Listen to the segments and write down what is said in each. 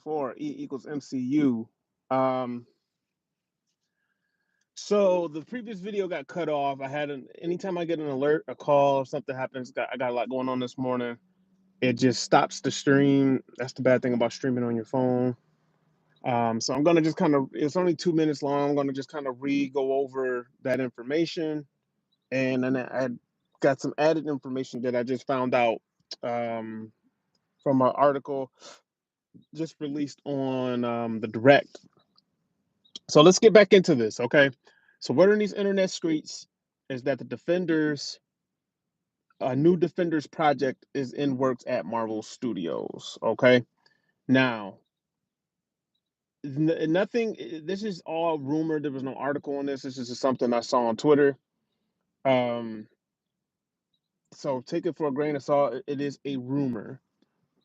before, E equals MCU. Um, so the previous video got cut off. Anytime I get an alert, a call, or something happens, I got a lot going on this morning. It just stops the stream. That's the bad thing about streaming on your phone. So I'm gonna just kind of, it's only 2 minutes long. I'm gonna just kind of go over that information, and then I got some added information that I just found out um, from an article just released on the Direct. So let's get back into this, okay? So what are in these internet streets is that the Defenders, a new Defenders project is in works at Marvel Studios, okay? Now, nothing, this is all rumored. There was no article on this. This is just something I saw on Twitter. Um, so take it for a grain of salt. It is a rumor,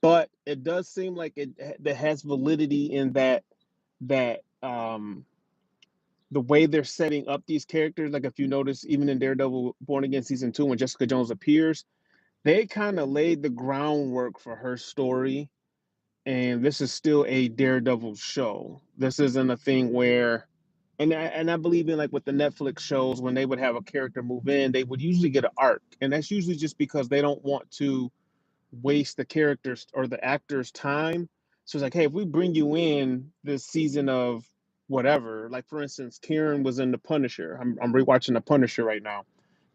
but it does seem like that has validity in that the way they're setting up these characters. Like if you notice, even in Daredevil Born Again season 2, when Jessica Jones appears, they kind of laid the groundwork for her story. And this is still a Daredevil show. This isn't a thing where, and I believe in, like with the Netflix shows, when they would have a character move in, they would usually get an arc, and that's usually just because they don't want to waste the characters or the actors' time. So it's like, hey, if we bring you in this season of whatever, like for instance, Karen was in The Punisher. I'm rewatching The Punisher right now.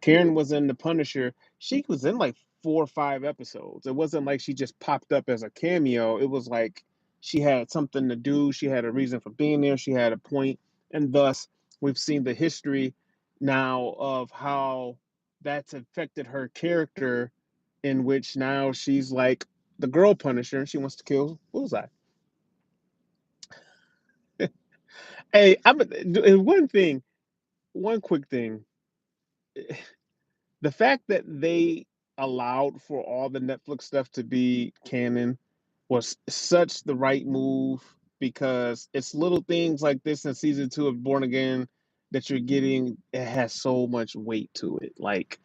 Karen was in The Punisher. She was in like 4 or 5 episodes. It wasn't like she just popped up as a cameo. It was like she had something to do. She had a reason for being there. She had a point, and thus we've seen the history now of how that's affected her character, in which now she's like the girl Punisher and she wants to kill Bullseye. Hey, one quick thing. The fact that they allowed for all the Netflix stuff to be canon was such the right move, because it's little things like this in season 2 of Born Again that you're getting. It has so much weight to it. Like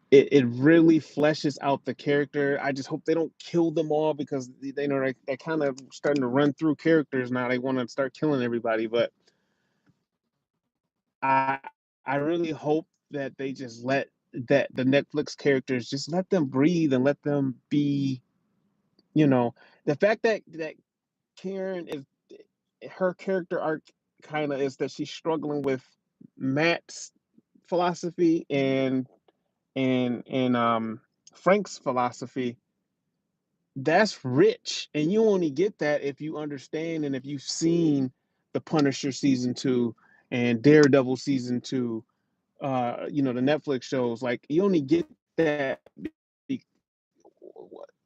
it really fleshes out the character. I just hope they don't kill them all, because they know they're kind of starting to run through characters now. They want to start killing everybody, but I really hope that they just let that the Netflix characters, just let them breathe and let them be, you know, the fact that Karen is, her character arc kind of is that she's struggling with Matt's philosophy and Frank's philosophy. That's rich, and you only get that if you understand and if you've seen the Punisher season 2 and Daredevil season 2, the Netflix shows. Like you only get that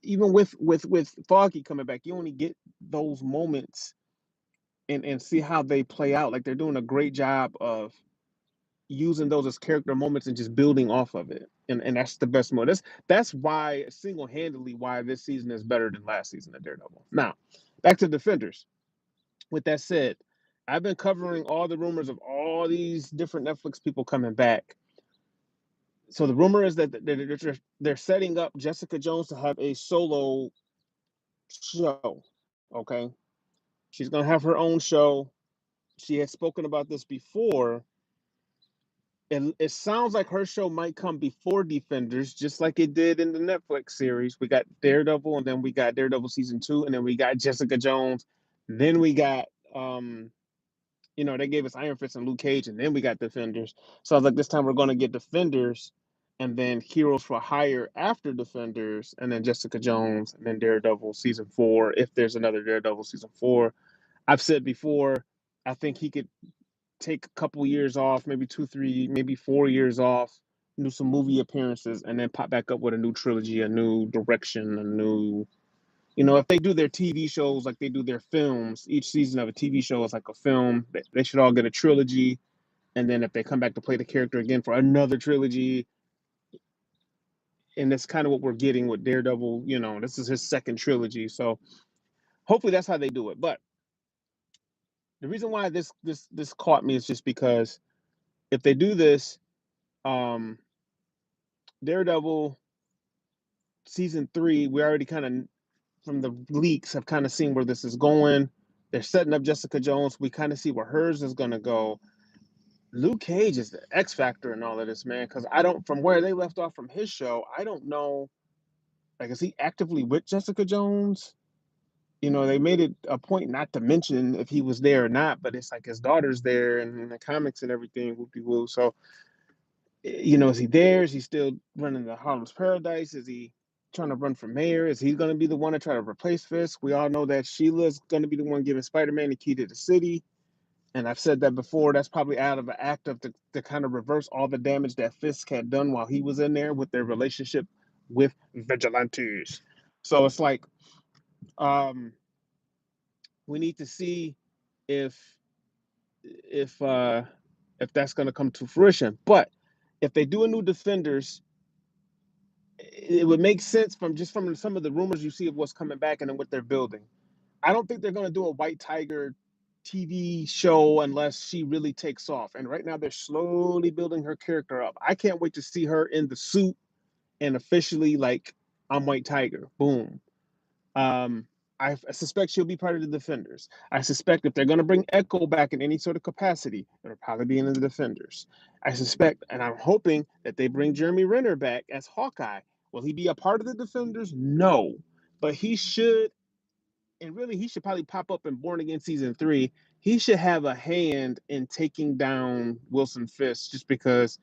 even with Foggy coming back, you only get those moments and see how they play out. Like they're doing a great job of using those as character moments and just building off of it. And that's the best mode. That's why, single-handedly, why this season is better than last season of Daredevil. Now, back to Defenders. With that said, I've been covering all the rumors of all these different Netflix people coming back. So the rumor is that they're setting up Jessica Jones to have a solo show. Okay, she's gonna have her own show. She has spoken about this before, and it sounds like her show might come before Defenders, just like it did in the Netflix series. We got Daredevil, and then we got Daredevil season 2, and then we got Jessica Jones. Then we got they gave us Iron Fist and Luke Cage, and then we got Defenders. So I was like, this time we're gonna get Defenders, and then Heroes for Hire after Defenders, and then Jessica Jones, and then Daredevil season 4. If there's another Daredevil season 4, I've said before, I think he could take a couple years off, maybe 2, 3, maybe 4 years off, do some movie appearances, and then pop back up with a new trilogy, a new direction, a new. If they do their TV shows like they do their films, each season of a TV show is like a film. They should all get a trilogy, and then if they come back to play the character again for another trilogy, and that's kind of what we're getting with Daredevil. This is his second trilogy, so hopefully that's how they do it. But the reason why this caught me is just because if they do this, um, Daredevil season 3, we already kind of from the leaks have kind of seen where this is going. They're setting up Jessica Jones. We kind of see where hers is going to go. Luke Cage is the X factor in all of this, man. Because I don't, from where they left off from his show, I don't know. Like, is he actively with Jessica Jones? They made it a point not to mention if he was there or not, but it's like his daughter's there and in the comics and everything, whoopie woo. So, is he there? Is he still running the Harlem's Paradise? Is he trying to run for mayor? Is he going to be the one to try to replace Fisk? We all know that Sheila's going to be the one giving Spider-Man the key to the city. And I've said that before. That's probably out of an act of to kind of reverse all the damage that Fisk had done while he was in there with their relationship with vigilantes. So it's like, um, we need to see if if uh if that's going to come to fruition. But if they do a new Defenders, it would make sense from some of the rumors you see of what's coming back and then what they're building. I don't think they're going to do a White Tiger TV show unless she really takes off. And right now they're slowly building her character up. I can't wait to see her in the suit and officially like, I'm White Tiger. Boom. Um, I suspect she'll be part of the Defenders. I suspect if they're going to bring Echo back in any sort of capacity, it'll probably be in the Defenders. I suspect, and I'm hoping that they bring Jeremy Renner back as Hawkeye. Will he be a part of the Defenders? No, but he should, and really he should probably pop up in Born Again season 3. He should have a hand in taking down Wilson Fisk, just because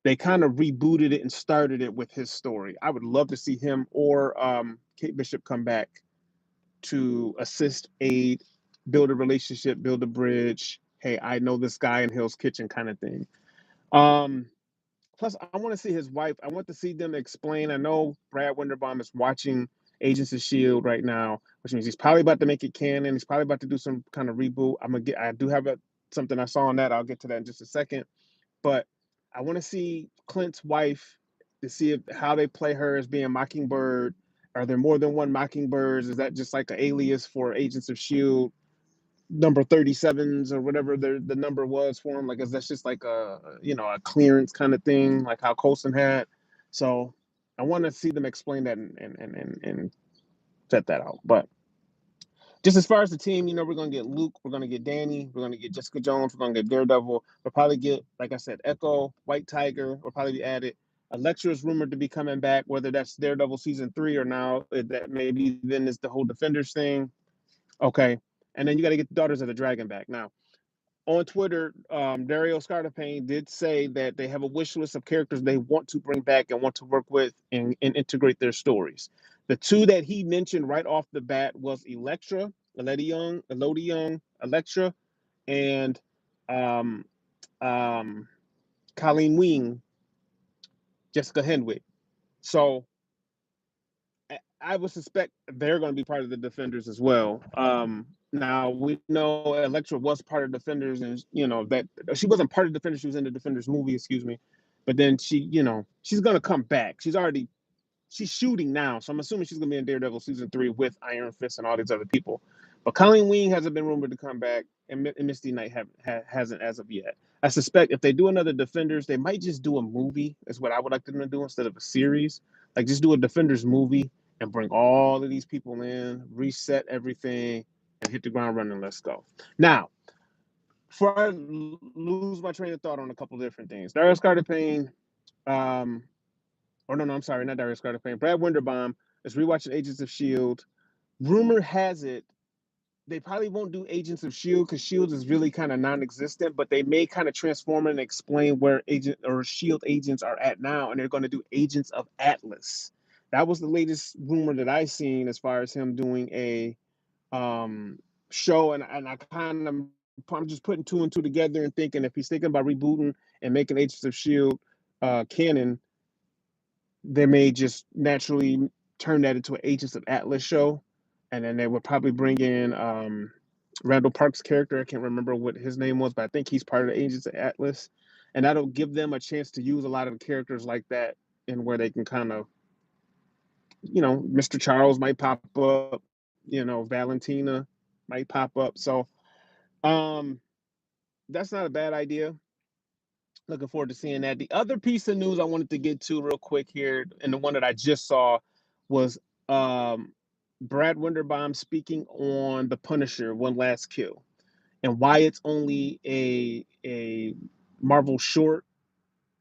they kind of rebooted it and started it with his story. I would love to see him or Kate Bishop come back to assist, aid, build a relationship, build a bridge. Hey, I know this guy in Hell's Kitchen kind of thing. Um, Plus, I want to see his wife. I want to see them explain. I know Brad Winderbaum is watching Agents of Shield right now, which means he's probably about to make it canon. He's probably about to do some kind of reboot. I do have something I saw on that. I'll get to that in just a second. But I want to see Clint's wife to see how they play her as being Mockingbird. Are there more than one Mockingbirds? Is that just like an alias for Agents of Shield number 37s or whatever the number was for him? Like, is that just like a clearance kind of thing, like how Coulson had? So I want to see them explain that and set that out. But just as far as the team, we're going to get Luke, we're going to get Danny, we're going to get Jessica Jones, we're going to get Daredevil. We'll probably get, like I said, Echo, White Tiger will probably be added. Elektra is rumored to be coming back, whether that's Daredevil season 3 or now that maybe then is the whole Defenders thing. Okay. And then you got to get the Daughters of the Dragon back. Now, on Twitter, Dario Scartapane did say that they have a wish list of characters they want to bring back and want to work with and integrate their stories. The two that he mentioned right off the bat was Elektra, Elodie Young, Elektra, and um, um, Colleen Wing, Jessica Henwick. So I would suspect they're going to be part of the Defenders as well. Now we know Elektra was part of Defenders, and that she wasn't part of Defenders. She was in the Defenders movie, excuse me. But then she's going to come back. She's shooting now, so I'm assuming she's going to be in Daredevil season 3 with Iron Fist and all these other people. But Colleen Wing hasn't been rumored to come back, and Misty Knight hasn't as of yet. I suspect if they do another Defenders, they might just do a movie. Is what I would like them to do instead of a series. Like, just do a Defenders movie and bring all of these people in, reset everything, and hit the ground running. Let's go. Now, before I lose my train of thought on a couple of different things, Darius Carter Payne, no, I'm sorry, not Darius Carter Payne. Brad Winderbaum is rewatching Agents of Shield. Rumor has it they probably won't do Agents of Shield because Shield is really kind of non-existent, but they may kind of transform it and explain where Agent or Shield agents are at now, and they're going to do Agents of Atlas. That was the latest rumor that I seen as far as him doing a show, and I'm just putting two and two together and thinking if he's thinking about rebooting and making Agents of Shield canon, they may just naturally turn that into an Agents of Atlas show, and then they would probably bring in Randall Park's character. I can't remember what his name was, but I think he's part of the Agents of Atlas, and that'll give them a chance to use a lot of the characters like that, and where they can kind of, Mr. Charles might pop up, Valentina might pop up. So um, that's not a bad idea. Looking forward to seeing that. The other piece of news I wanted to get to real quick here, and the one that I just saw was Brad Winderbaum speaking on The Punisher: One Last Kill, and why it's only a Marvel short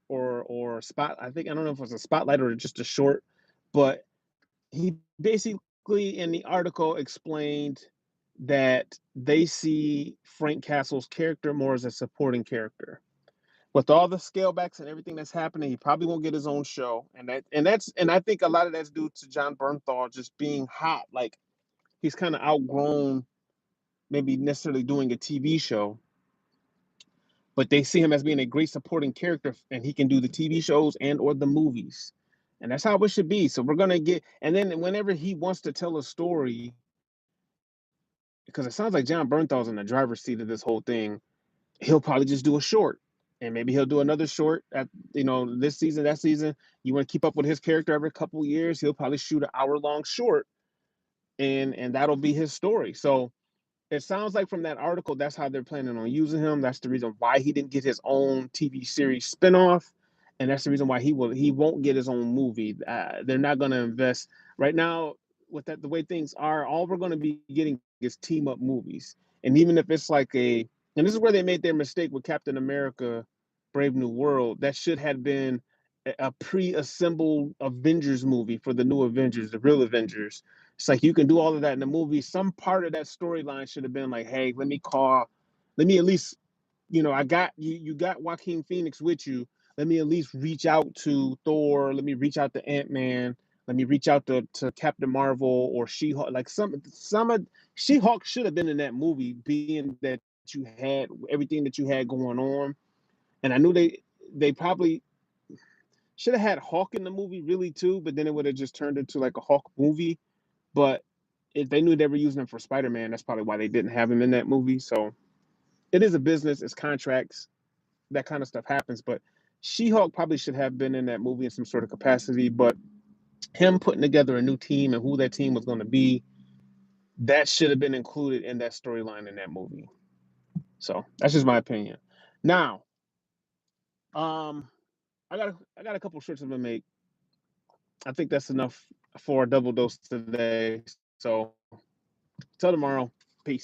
or spot. I think I don't know if it was a spotlight or just a short, but he basically in the article explained that they see Frank Castle's character more as a supporting character. With all the scale backs and everything that's happening, he probably won't get his own show, and I think a lot of that's due to John Bernthal just being hot. Like he's kind of outgrown maybe necessarily doing a TV show, but they see him as being a great supporting character, and he can do the TV shows and or the movies, and that's how it should be. So we're gonna get, and then whenever he wants to tell a story, because it sounds like John Bernthal's in the driver's seat of this whole thing, he'll probably just do a short, and maybe he'll do another short at this season, that season. You want to keep up with his character every couple of years, he'll probably shoot an hour-long short, and that'll be his story. So it sounds like from that article, that's how they're planning on using him. That's the reason why he didn't get his own TV series spinoff, and that's the reason why he won't get his own movie. They're not going to invest right now with that the way things are. All we're going to be getting is team up movies, and even if it's like and this is where they made their mistake with Captain America: Brave New World. That should have been a pre-assembled Avengers movie for the new Avengers, the real Avengers. It's like you can do all of that in the movie. Some part of that storyline should have been like, hey, let me at least, I got you. You got Joaquin Phoenix with you. Let me at least reach out to Thor. Let me reach out to Ant-Man. Let me reach out to Captain Marvel or She-Hulk. Like some of She-Hulk should have been in that movie, being that you had everything that you had going on. And I knew they probably should have had Hawk in the movie really too, but then it would have just turned into like a Hawk movie. But if they knew they were using him for Spider-Man, that's probably why they didn't have him in that movie. So it is a business, it's contracts, that kind of stuff happens. But She-Hulk probably should have been in that movie in some sort of capacity. But him putting together a new team and who that team was going to be, that should have been included in that storyline in that movie. So that's just my opinion. Now, um, I got a couple shorts I'm gonna make. I think that's enough for a double dose today. So till tomorrow. Peace.